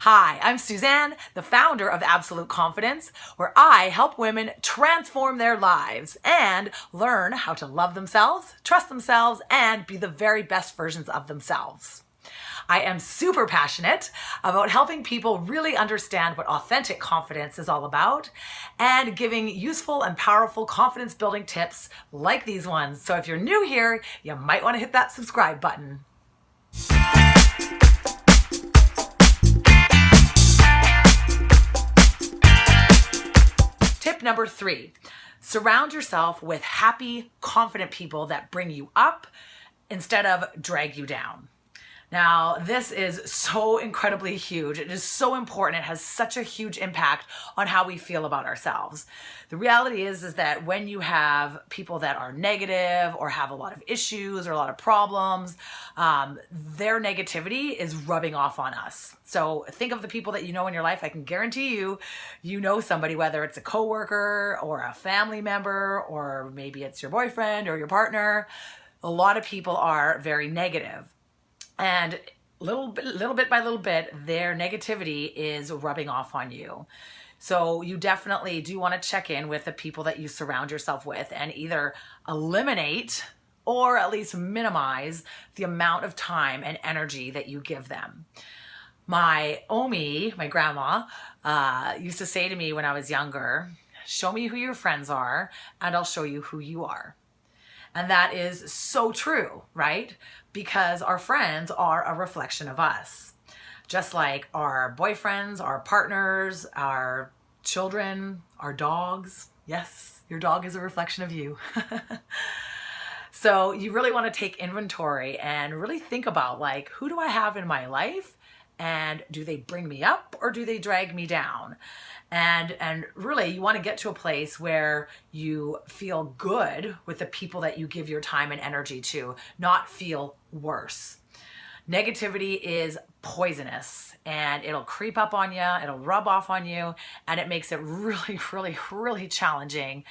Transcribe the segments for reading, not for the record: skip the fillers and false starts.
Hi, I'm Suzanne, the founder of Absolute Confidence, where I help women transform their lives and learn how to love themselves, trust themselves, and be the very best versions of themselves. I am super passionate about helping people really understand what authentic confidence is all about and giving useful and powerful confidence building tips like these ones. So if you're new here, you might want to hit that subscribe button. Tip number 3, surround yourself with happy, confident people that bring you up instead of drag you down. Now, this is so incredibly huge. It is so important. It has such a huge impact on how we feel about ourselves. The reality is that when you have people that are negative or have a lot of issues or a lot of problems, their negativity is rubbing off on us. So think of the people that you know in your life. I can guarantee you know somebody, whether it's a coworker or a family member, or maybe it's your boyfriend or your partner. A lot of people are very negative. And little bit by little bit, their negativity is rubbing off on you. So you definitely do want to check in with the people that you surround yourself with and either eliminate or at least minimize the amount of time and energy that you give them. My Omi, my grandma, used to say to me when I was younger, show me who your friends are and I'll show you who you are. And that is so true, right? Because our friends are a reflection of us. Just like our boyfriends, our partners, our children, our dogs. Yes, your dog is a reflection of you. So you really want to take inventory and really think about, like, who do I have in my life? And do they bring me up or do they drag me down? And really, you want to get to a place where you feel good with the people that you give your time and energy to, not feel worse. Negativity is poisonous and it'll creep up on you, it'll rub off on you, and it makes it really challenging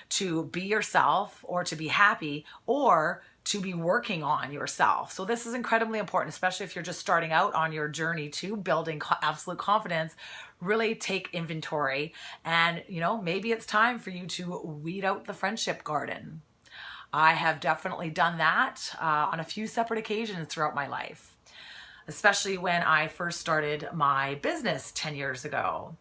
to be yourself or to be happy or to be working on yourself. So this is incredibly important, especially if you're just starting out on your journey to building absolute confidence. Really take inventory and, maybe it's time for you to weed out the friendship garden. I have definitely done that on a few separate occasions throughout my life, especially when I first started my business 10 years ago.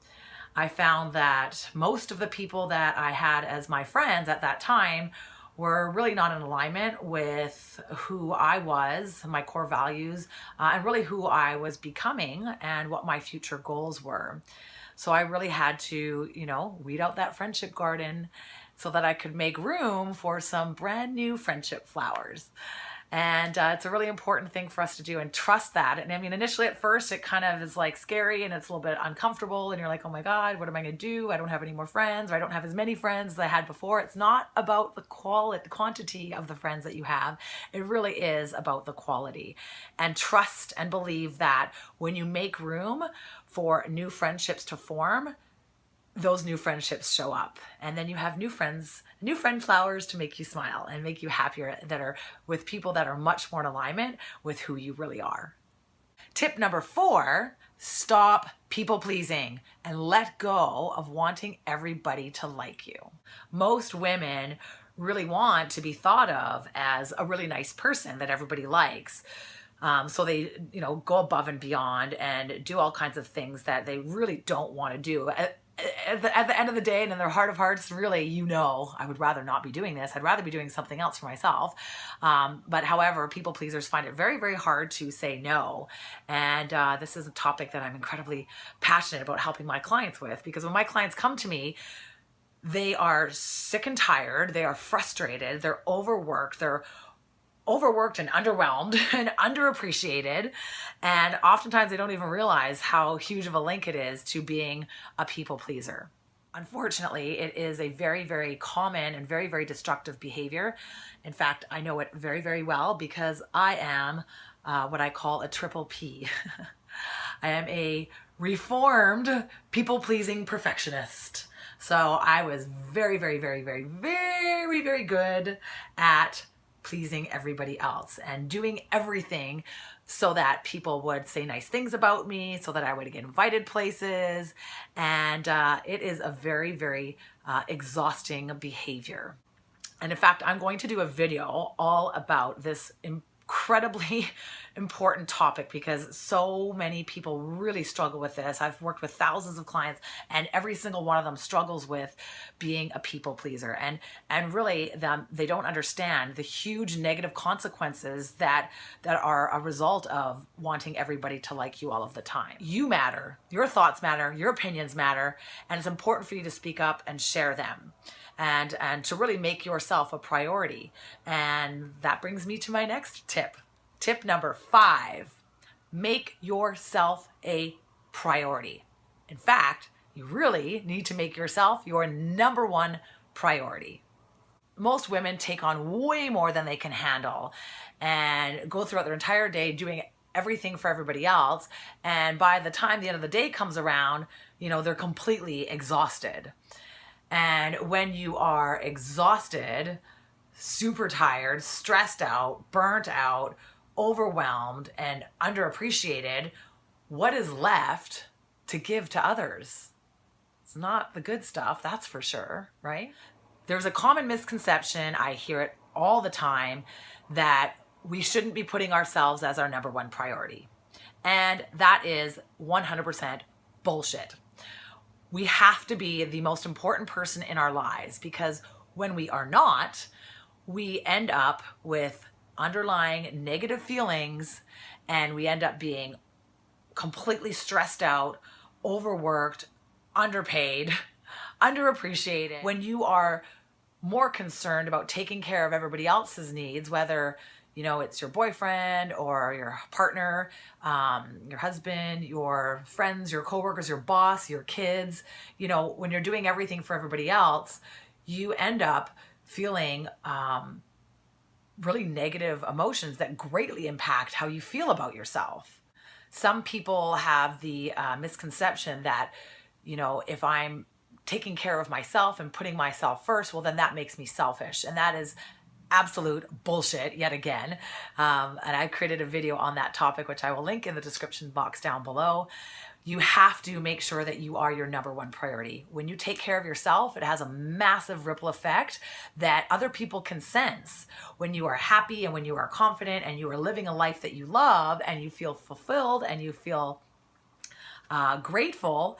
I found that most of the people that I had as my friends at that time were really not in alignment with who I was, my core values, and really who I was becoming and what my future goals were. So I really had to, weed out that friendship garden so that I could make room for some brand new friendship flowers. And it's a really important thing for us to do and trust that. And I mean, initially at first, it kind of is like scary and it's a little bit uncomfortable. And you're like, oh my God, what am I going to do? I don't have any more friends, or I don't have as many friends as I had before. It's not about the quantity of the friends that you have. It really is about the quality. And trust and believe that when you make room for new friendships to form, those new friendships show up, and then you have new friends, new friend flowers to make you smile and make you happier, that are with people that are much more in alignment with who you really are. Tip number 4, stop people pleasing and let go of wanting everybody to like you. Most women really want to be thought of as a really nice person that everybody likes. So they, go above and beyond and do all kinds of things that they really don't want to do. At the end of the day and in their heart of hearts, really, I would rather not be doing this. I'd rather be doing something else for myself. But however, people pleasers find it very hard to say no. And this is a topic that I'm incredibly passionate about helping my clients with, because when my clients come to me, they are sick and tired, they are frustrated, they're overworked and underwhelmed and underappreciated. And oftentimes they don't even realize how huge of a link it is to being a people pleaser. Unfortunately, it is a very common and very destructive behavior. In fact, I know it very well because I am what I call a triple P. I am a reformed people-pleasing perfectionist. So I was very good at pleasing everybody else and doing everything so that people would say nice things about me, so that I would get invited places. And it is a very, very exhausting behavior. And in fact, I'm going to do a video all about this incredibly important topic because so many people really struggle with this. I've worked with thousands of clients and every single one of them struggles with being a people pleaser. And really they don't understand the huge negative consequences that are a result of wanting everybody to like you all of the time. You matter, your thoughts matter, your opinions matter, and it's important for you to speak up and share them. And to really make yourself a priority. And that brings me to my next tip. Tip number 5, make yourself a priority. In fact, you really need to make yourself your number 1 priority. Most women take on way more than they can handle and go throughout their entire day doing everything for everybody else. And by the time the end of the day comes around, they're completely exhausted. And when you are exhausted, super tired, stressed out, burnt out, overwhelmed, and underappreciated, what is left to give to others? It's not the good stuff, that's for sure, right? There's a common misconception, I hear it all the time, that we shouldn't be putting ourselves as our number 1 priority. And that is 100% bullshit. We have to be the most important person in our lives, because when we are not, we end up with underlying negative feelings and we end up being completely stressed out, overworked, underpaid, underappreciated. When you are more concerned about taking care of everybody else's needs, whether it's your boyfriend or your partner, your husband, your friends, your coworkers, your boss, your kids, when you're doing everything for everybody else, you end up feeling really negative emotions that greatly impact how you feel about yourself. Some people have the misconception that, if I'm taking care of myself and putting myself first, well, then that makes me selfish. And that is absolute bullshit yet again. And I created a video on that topic, which I will link in the description box down below. You have to make sure that you are your number 1 priority. When you take care of yourself, it has a massive ripple effect that other people can sense. When you are happy and when you are confident and you are living a life that you love and you feel fulfilled and you feel grateful,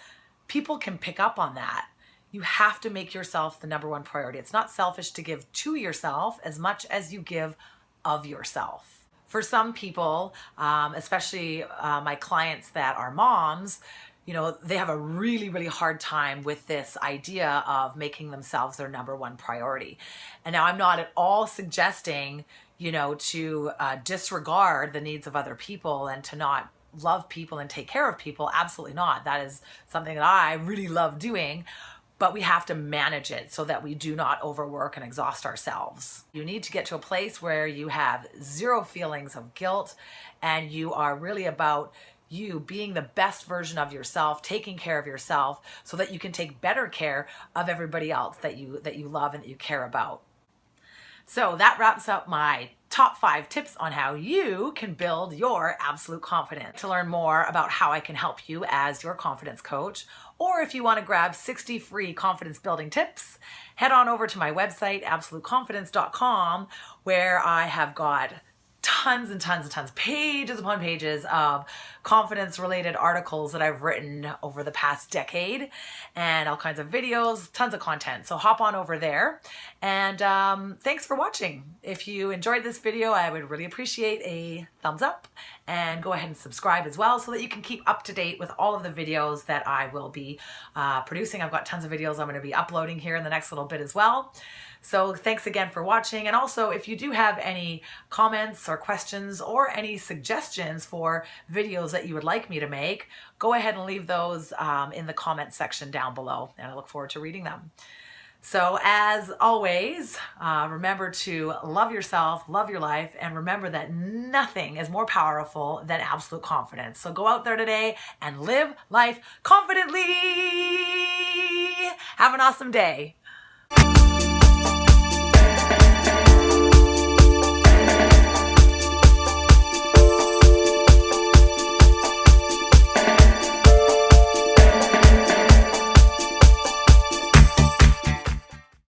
people can pick up on that. You have to make yourself the number 1 priority. It's not selfish to give to yourself as much as you give of yourself. For some people, especially my clients that are moms, they have a really, really hard time with this idea of making themselves their number 1 priority. And now I'm not at all suggesting, to disregard the needs of other people and to not love people and take care of people. Absolutely not. That is something that I really love doing. But we have to manage it so that we do not overwork and exhaust ourselves. You need to get to a place where you have 0 feelings of guilt and you are really about you being the best version of yourself, taking care of yourself so that you can take better care of everybody else that you love and that you care about. So that wraps up my top 5 tips on how you can build your absolute confidence. To learn more about how I can help you as your confidence coach, or if you want to grab 60 free confidence building tips, head on over to my website, absoluteconfidence.com, where I have got tons and tons and tons, pages upon pages of confidence related articles that I've written over the past decade and all kinds of videos, tons of content. So hop on over there and thanks for watching. If you enjoyed this video, I would really appreciate a thumbs up and go ahead and subscribe as well so that you can keep up to date with all of the videos that I will be producing. I've got tons of videos I'm going to be uploading here in the next little bit as well. So thanks again for watching. And also, if you do have any comments or questions or any suggestions for videos that you would like me to make, go ahead and leave those in the comment section down below, and I look forward to reading them. So as always, remember to love yourself, love your life, and remember that nothing is more powerful than absolute confidence. So go out there today and live life confidently. Have an awesome day.